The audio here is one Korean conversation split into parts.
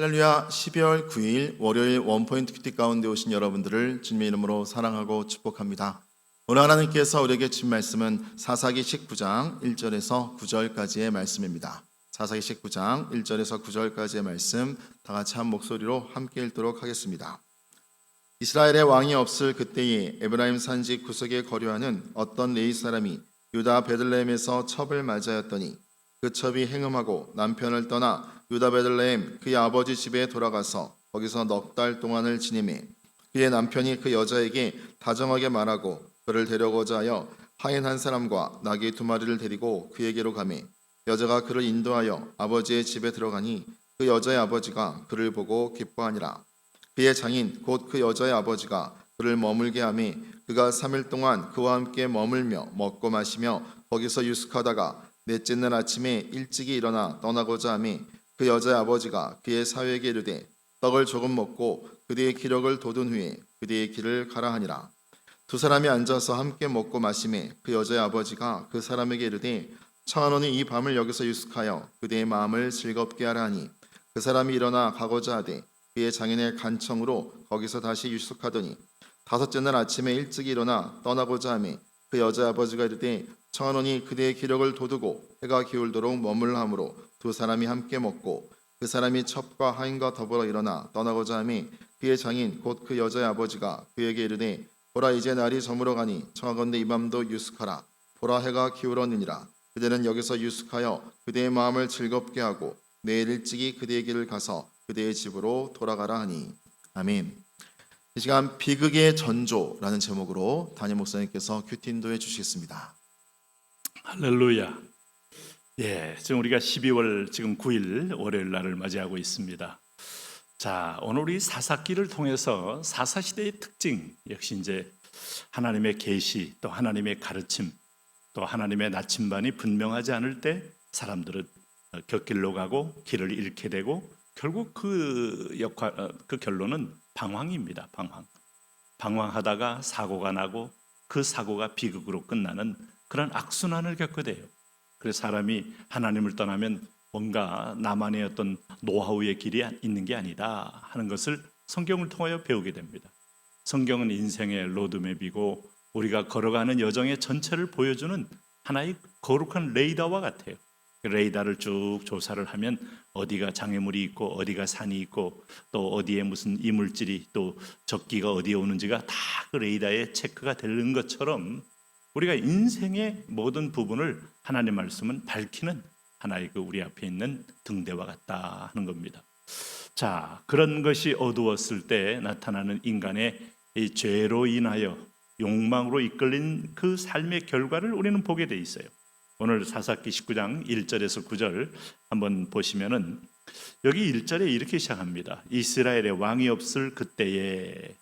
할렐루야. 12월 9일 월요일 원포인트 큐티 가운데 오신 여러분들을 주님의 이름으로 사랑하고 축복합니다. 오늘 하나님께서 우리에게 주신 말씀은 사사기 19장 1절에서 9절까지의 말씀입니다. 사사기 19장 1절에서 9절까지의 말씀 다 같이 한 목소리로 함께 읽도록 하겠습니다. 이스라엘의 왕이 없을 그때에 에브라임 산지 구석에 거류하는 어떤 레위 사람이 유다 베들레헴에서 첩을 맞이하였더니 그 첩이 행음하고 남편을 떠나 유다 베들레헴 그의 아버지 집에 돌아가서 거기서 넉 달 동안을 지내매 그의 남편이 그 여자에게 다정하게 말하고 그를 데려오고자 하여 하인 한 사람과 나귀 2마리를 데리고 그에게로 가매 여자가 그를 인도하여 아버지의 집에 들어가니 그 여자의 아버지가 그를 보고 기뻐하니라. 그의 장인 곧 그 여자의 아버지가 그를 머물게 하매 그가 3일 동안 그와 함께 머물며 먹고 마시며 거기서 유숙하다가 넷째 날 아침에 일찍이 일어나 떠나고자 하매 그 여자의 아버지가 그의 사위에게 이르되 떡을 조금 먹고 그대의 기력을 돋운 후에 그대의 길을 가라 하니라. 두 사람이 앉아서 함께 먹고 마시매 그 여자의 아버지가 그 사람에게 이르되 청하노니 이 밤을 여기서 유숙하여 그대의 마음을 즐겁게 하라 하니 그 사람이 일어나 가고자 하되 그의 장인의 간청으로 거기서 다시 유숙하더니 5째 날 아침에 일찍이 일어나 떠나고자 하매 그 여자의 아버지가 이르되 청하노니 그대의 기력을 돋우고 해가 기울도록 머물라 하므로 두 사람이 함께 먹고 그 사람이 첩과 하인과 더불어 일어나 떠나고자 하매 그의 장인 곧 그 여자의 아버지가 그에게 이르되 보라 이제 날이 저물어 가니 청하건대 이 밤도 유숙하라. 보라 해가 기울었느니라. 그대는 여기서 유숙하여 그대의 마음을 즐겁게 하고 내일 일찍이 그대의 길을 가서 그대의 집으로 돌아가라 하니. 아멘. 이 시간 비극의 전조라는 제목으로 담임 목사님께서 큐티 인도해 주시겠습니다. 할렐루야. 지금 우리가 12월 9일 월요일 날을 맞이하고 있습니다. 자, 오늘 우리 사사기를 통해서 사사시대의 특징, 역시 이제 하나님의 계시, 또 하나님의 가르침, 또 하나님의 나침반이 분명하지 않을 때 사람들은 곁길로 가고 길을 잃게 되고 결국 그 결론은 방황입니다. 방황하다가 사고가 나고 그 사고가 비극으로 끝나는 그런 악순환을 겪게 돼요. 그래서 사람이 하나님을 떠나면 뭔가 나만의 어떤 노하우의 길이 있는 게 아니다 하는 것을 성경을 통하여 배우게 됩니다. 성경은 인생의 로드맵이고 우리가 걸어가는 여정의 전체를 보여주는 하나의 거룩한 레이더와 같아요. 레이더를 쭉 조사를 하면 어디가 장애물이 있고 어디가 산이 있고 또 어디에 무슨 이물질이 또 적기가 어디에 오는지가 다 그 레이더에 체크가 되는 것처럼 우리가 인생의 모든 부분을 하나님의 말씀은 밝히는 하나의 그 우리 앞에 있는 등대와 같다 하는 겁니다. 자, 그런 것이 어두웠을 때 나타나는 인간의 이 죄로 인하여 욕망으로 이끌린 그 삶의 결과를 우리는 보게 돼 있어요. 오늘 사사기 19장 1절에서 9절 한번 보시면은 여기 1절에 이렇게 시작합니다. 이스라엘의 왕이 없을 그때에,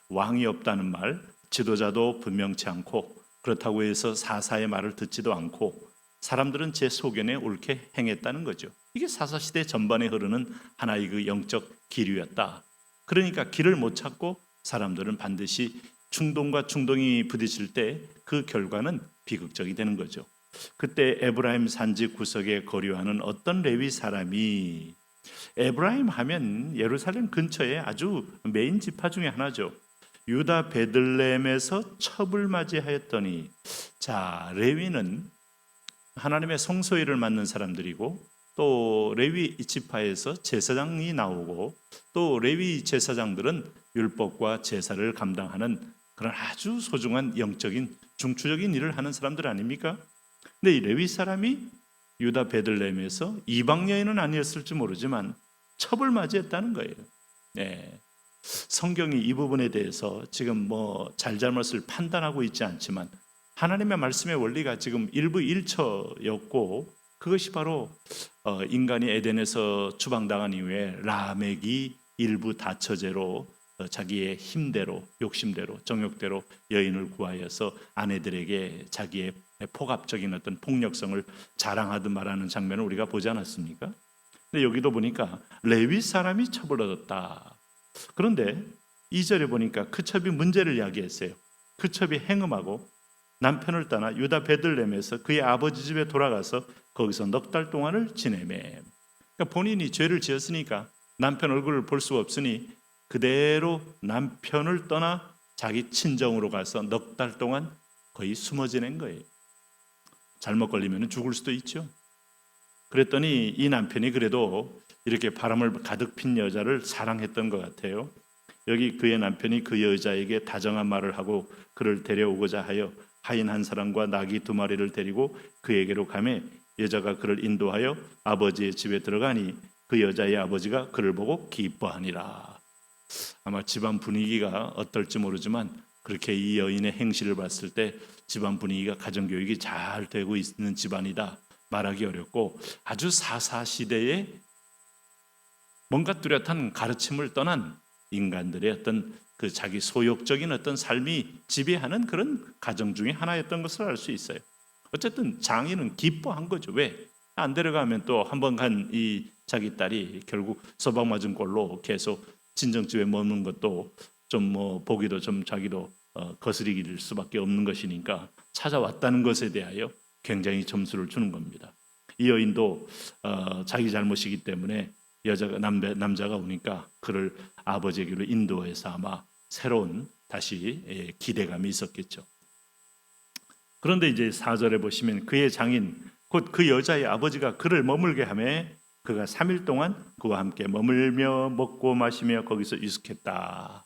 왕이 없다는 말, 지도자도 분명치 않고 그렇다고 해서 사사의 말을 듣지도 않고 사람들은 제 소견에 옳게 행했다는 거죠. 이게 사사시대 전반에 흐르는 하나의 그 영적 기류였다. 그러니까 길을 못 찾고 사람들은 반드시 충동과 충동이 부딪힐 때 그 결과는 비극적이 되는 거죠. 그때 에브라임 산지 구석에 거류하는 어떤 레위 사람이, 에브라임 하면 예루살렘 근처에 아주 메인 지파 중에 하나죠. 유다 베들레헴에서 첩을 맞이하였더니, 자, 레위는 하나님의 성소일을 맡는 사람들이고 또 레위 지파에서 제사장이 나오고 또 레위 제사장들은 율법과 제사를 감당하는 그런 아주 소중한 영적인 중추적인 일을 하는 사람들 아닙니까? 근데 이 레위 사람이 유다 베들레헴에서 이방 여인은 아니었을지 모르지만 첩을 맞이했다는 거예요. 성경이 이 부분에 대해서 지금 잘잘못을 판단하고 있지 않지만 하나님의 말씀의 원리가 지금 일부 일처였고 그것이 바로 인간이 에덴에서 추방당한 이후에 라멕이 일부 다처제로 자기의 힘대로 욕심대로 정욕대로 여인을 구하여서 아내들에게 자기의 폭압적인 어떤 폭력성을 자랑하듯 말하는 장면을 우리가 보지 않았습니까? 근데 여기도 보니까 레위 사람이 첩을 얻었다. 그런데 2절에 보니까 그 첩이 문제를 이야기했어요. 그 첩이 행음하고 남편을 떠나 유다 베들레헴에서 그의 아버지 집에 돌아가서 거기서 넉 달 동안을 지내매. 그러니까 본인이 죄를 지었으니까 남편 얼굴을 볼 수 없으니 그대로 남편을 떠나 자기 친정으로 가서 넉 달 동안 거의 숨어 지낸 거예요. 잘못 걸리면 죽을 수도 있죠. 그랬더니 이 남편이 그래도 이렇게 바람을 가득 핀 여자를 사랑했던 것 같아요. 여기 그의 남편이 그 여자에게 다정한 말을 하고 그를 데려오고자 하여 하인 한 사람과 나귀 2마리를 데리고 그에게로 가매 여자가 그를 인도하여 아버지의 집에 들어가니 그 여자의 아버지가 그를 보고 기뻐하니라. 아마 집안 분위기가 어떨지 모르지만 그렇게 이 여인의 행실을 봤을 때 집안 분위기가 가정교육이 잘 되고 있는 집안이다 말하기 어렵고, 아주 사사시대에 뭔가 뚜렷한 가르침을 떠난 인간들의 어떤 그 자기 소욕적인 어떤 삶이 지배하는 그런 가정 중에 하나였던 것을 알 수 있어요. 어쨌든 장인은 기뻐한 거죠. 왜? 안 데려가면 또 한 번 간 이 자기 딸이 결국 서방 맞은 꼴로 계속 친정집에 머무는 것도 좀 뭐 보기도 좀 자기도 거스리길 수밖에 없는 것이니까 찾아왔다는 것에 대하여 굉장히 점수를 주는 겁니다. 이 여인도 자기 잘못이기 때문에 여자가 남자가 오니까 그를 아버지에게로 인도해서 아마 새로운 다시 기대감이 있었겠죠. 그런데 이제 4절에 보시면 그의 장인 곧 그 여자의 아버지가 그를 머물게 하매 그가 3일 동안 그와 함께 머물며 먹고 마시며 거기서 유숙했다.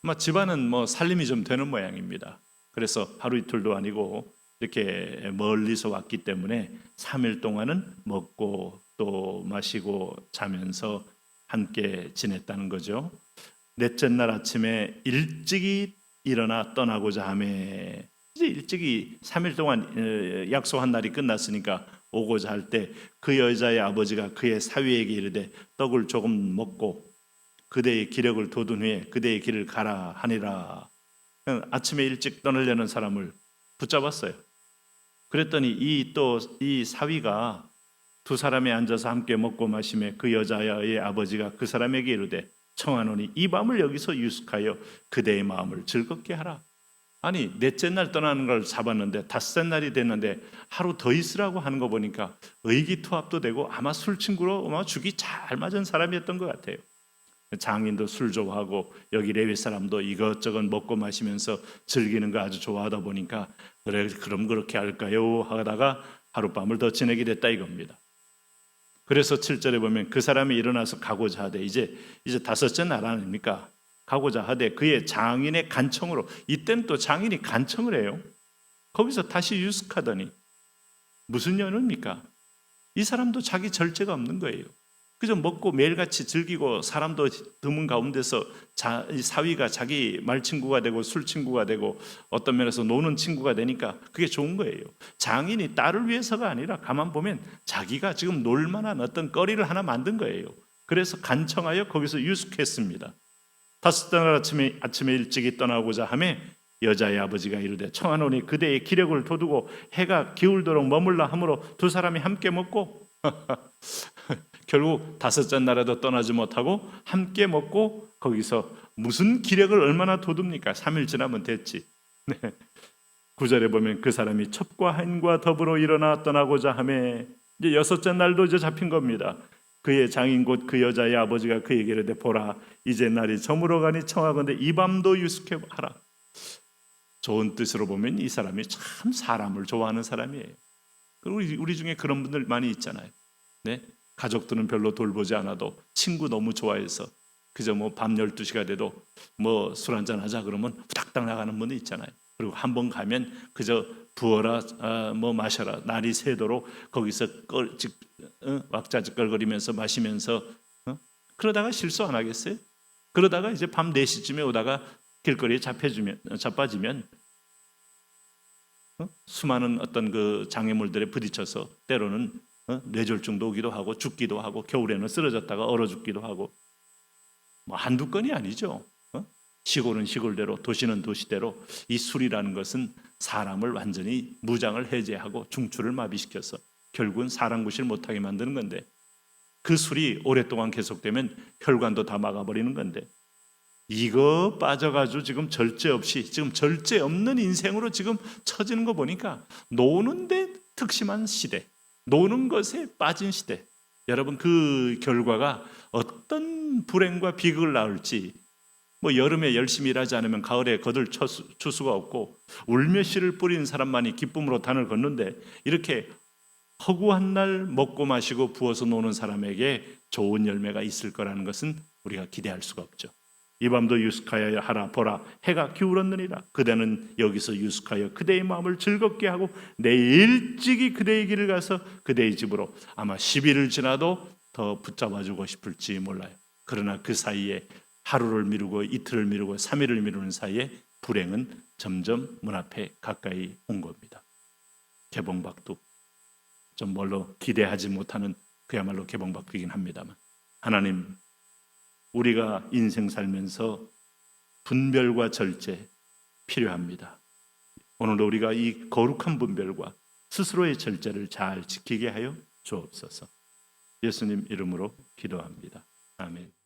아마 집안은 뭐 살림이 좀 되는 모양입니다. 그래서 하루 이틀도 아니고 이렇게 멀리서 왔기 때문에 3일 동안은 먹고 또 마시고 자면서 함께 지냈다는 거죠. 넷째 날 아침에 일찍이 일어나 떠나고자 하매, 이제 일찍이 3일 동안 약속한 날이 끝났으니까 오고자 할 때 그 여자의 아버지가 그의 사위에게 이르되 떡을 조금 먹고 그대의 기력을 돋운 후에 그대의 길을 가라 하니라. 아침에 일찍 떠나려는 사람을 붙잡았어요. 그랬더니 이 사위가 두 사람이 앉아서 함께 먹고 마시며 그 여자의 아버지가 그 사람에게 이르되 청하노니 이 밤을 여기서 유숙하여 그대의 마음을 즐겁게 하라. 아니 넷째 날 떠나는 걸 잡았는데 닷새 날이 됐는데 하루 더 있으라고 하는 거 보니까 의기투합도 되고 아마 술 친구로 아마 죽이 잘 맞은 사람이었던 것 같아요. 장인도 술 좋아하고 여기 레위 사람도 이것저것 먹고 마시면서 즐기는 거 아주 좋아하다 보니까 그래 그럼 그렇게 할까요 하다가 하룻밤을 더 지내게 됐다 이겁니다. 그래서 7절에 보면 그 사람이 일어나서 가고자 하되 이제 다섯째 날 아닙니까? 가고자 하되 그의 장인의 간청으로, 이때는 또 장인이 간청을 해요. 거기서 다시 유숙하더니 무슨 연입니까? 이 사람도 자기 절제가 없는 거예요. 그저 먹고 매일같이 즐기고 사람도 드문 가운데서 사위가 자기 말친구가 되고 술친구가 되고 어떤 면에서 노는 친구가 되니까 그게 좋은 거예요. 장인이 딸을 위해서가 아니라 가만 보면 자기가 지금 놀만한 어떤 거리를 하나 만든 거예요. 그래서 간청하여 거기서 유숙했습니다. 다섯째 날 아침에 일찍이 떠나고자 하매 여자의 아버지가 이르되 청하노니 그대의 기력을 돋우고 해가 기울도록 머물라 하므로 두 사람이 함께 먹고 결국 다섯째 날에도 떠나지 못하고 함께 먹고 거기서 무슨 기력을 얼마나 돋웁니까? 3일 지나면 됐지. 네. 9절에 보면 그 사람이 첩과 한과 더불어 일어나 떠나고자 하매 이제 여섯째 날도 이제 잡힌 겁니다. 그의 장인 곧 그 여자의 아버지가 그에게 이르되 보라 이제 날이 저물어 가니 청하건대 이 밤도 유숙해 하라. 좋은 뜻으로 보면 이 사람이 참 사람을 좋아하는 사람이에요. 우리 중에 그런 분들 많이 있잖아요. 네? 가족들은 별로 돌보지 않아도 친구 너무 좋아해서 그저 뭐 밤 12시가 돼도 뭐 술 한잔 하자 그러면 후닥닥 나가는 분이 있잖아요. 그리고 한 번 가면 그저 부어라 뭐 마셔라 날이 새도록 거기서 왁자지껄거리면서 마시면서 그러다가 실수 안 하겠어요? 그러다가 이제 밤 4시쯤에 오다가 길거리에 자빠지면 수많은 어떤 그 장애물들에 부딪혀서 때로는 뇌졸중도 오기도 하고 죽기도 하고 겨울에는 쓰러졌다가 얼어 죽기도 하고 뭐 한두 건이 아니죠. 시골은 시골대로 도시는 도시대로 이 술이라는 것은 사람을 완전히 무장을 해제하고 중추를 마비시켜서 결국은 사람 구실 못하게 만드는 건데 그 술이 오랫동안 계속되면 혈관도 다 막아버리는 건데 이거 빠져가지고 지금 절제 없이 지금 절제 없는 인생으로 지금 처지는 거 보니까 노는데 특심한 시대, 노는 것에 빠진 시대. 여러분 그 결과가 어떤 불행과 비극을 낳을지 뭐 여름에 열심히 일하지 않으면 가을에 거들 출 수가 없고 울며 씨를 뿌린 사람만이 기쁨으로 단을 걷는데 이렇게 허구한 날 먹고 마시고 부어서 노는 사람에게 좋은 열매가 있을 거라는 것은 우리가 기대할 수가 없죠. 이 밤도 유숙하여 하라. 보라 해가 기울었느니라. 그대는 여기서 유숙하여 그대의 마음을 즐겁게 하고 내일 일찍이 그대의 길을 가서 그대의 집으로 아마 10일을 지나도 더 붙잡아주고 싶을지 몰라요. 그러나 그 사이에 하루를 미루고 이틀을 미루고 3일을 미루는 사이에 불행은 점점 문 앞에 가까이 온 겁니다. 개봉박두 좀 뭘로 기대하지 못하는 그야말로 개봉박두이긴 합니다만 하나님 우리가 인생 살면서 분별과 절제 필요합니다. 오늘도 우리가 이 거룩한 분별과 스스로의 절제를 잘 지키게 하여 주옵소서. 예수님 이름으로 기도합니다. 아멘.